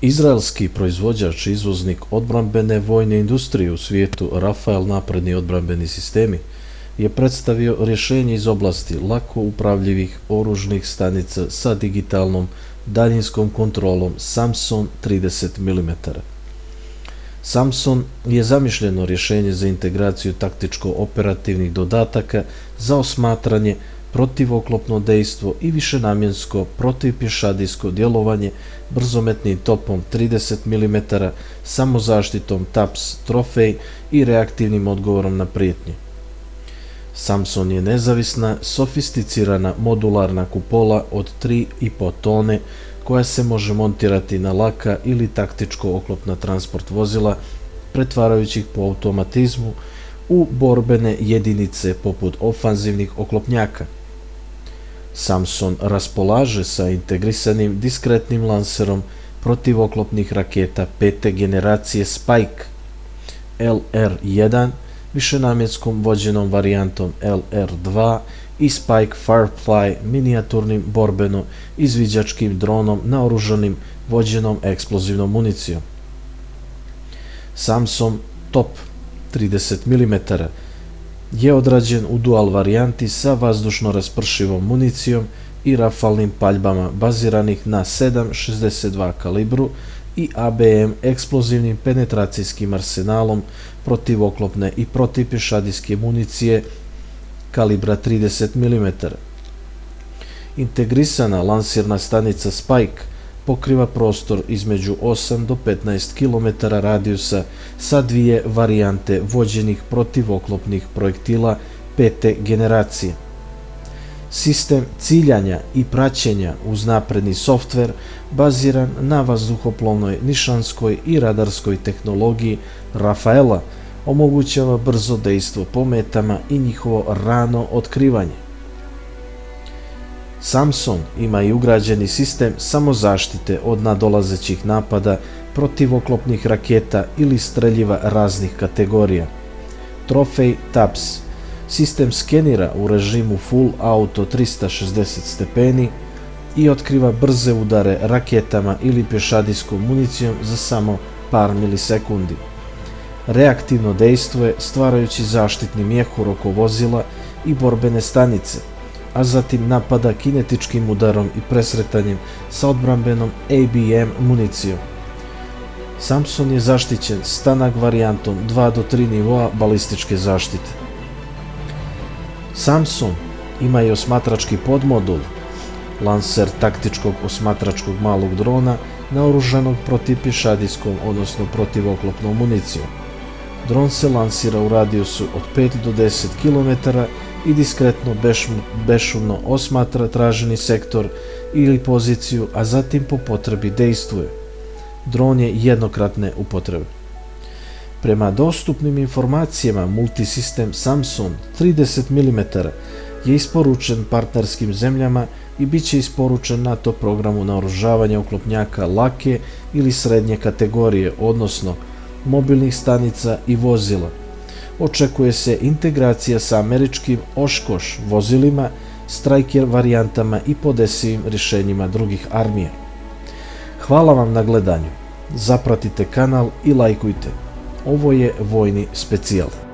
Izraelski proizvođač i izvoznik odbrambene vojne industrije u svijetu Rafael napredni odbrambeni sistemi je predstavio rješenje iz oblasti lako upravljivih oružnih stanica sa digitalnom daljinskom kontrolom Samson 30 mm. Samson je zamišljeno rješenje za integraciju taktičko-operativnih dodataka za osmatranje, protivoklopno dejstvo i višenamjensko protivpješadijsko djelovanje brzometnim topom 30 mm, samozaštitom TAPS trofej i reaktivnim odgovorom na prijetnje. Samson je nezavisna, sofisticirana modularna kupola od 3,5 tone koja se može montirati na laka ili taktičko-oklopna transport vozila, pretvarajući ih po automatizmu u borbene jedinice poput ofanzivnih oklopnjaka. Samson raspolaže sa integrisanim diskretnim lanserom protivoklopnih raketa 5. generacije Spike LR-1, višenamjenskom vođenom varijantom LR-2 i Spike Firefly minijaturnim borbeno-izviđačkim dronom naoružanim vođenom eksplozivnom municijom. Samson Top 30 mm je odrađen u dual varijanti sa vazdušno raspršivom municijom i rafalnim paljbama baziranih na 7,62 kalibru i ABM eksplozivnim penetracijskim arsenalom protivoklopne i protivpješadijske municije kalibra 30 mm. Integrisana lansirna stanica Spike pokriva prostor između 8 do 15 km radijusa sa dvije varijante vođenih protivoklopnih projektila 5. generacije. Sistem ciljanja i praćenja uz napredni softver baziran na vazduhoplovnoj nišanskoj i radarskoj tehnologiji Rafaela omogućava brzo dejstvo po metama i njihovo rano otkrivanje. Samson ima i ugrađeni sistem samozaštite od nadolazećih napada protivoklopnih raketa ili streljiva raznih kategorija. Trofej TAPS sistem skenira u režimu Full Auto 360 stepeni i otkriva brze udare raketama ili pješadijskom municijom za samo par milisekundi. Reaktivno dejstvuje stvarajući zaštitni mjehur oko vozila i borbene stanice, a zatim napada kinetičkim udarom i presretanjem sa odbrambenom ABM municijom. Samson je zaštićen Stanak varijantom 2 do 3 nivoa balističke zaštite. Samson ima i osmatrački podmodul, lanser taktičkog osmatračkog malog drona naoružanog protivpješadijskom odnosno protivoklopnom municijom. Dron se lansira u radijusu od 5 do 10 km i diskretno bešumno osmatra traženi sektor ili poziciju, a zatim po potrebi dejstvuje. Dron je jednokratne upotrebe. Prema dostupnim informacijama, multisistem Samson 30 mm je isporučen partnerskim zemljama i bit će isporučen NATO programu naoružavanja oklopnjaka lake ili srednje kategorije, odnosno mobilnih stanica i vozila. Očekuje se integracija sa američkim Oshkosh vozilima, Stryker varijantama i podesivim rješenjima drugih armija. Hvala vam na gledanju. Zapratite kanal i lajkujte. Ovo je Vojni specijal.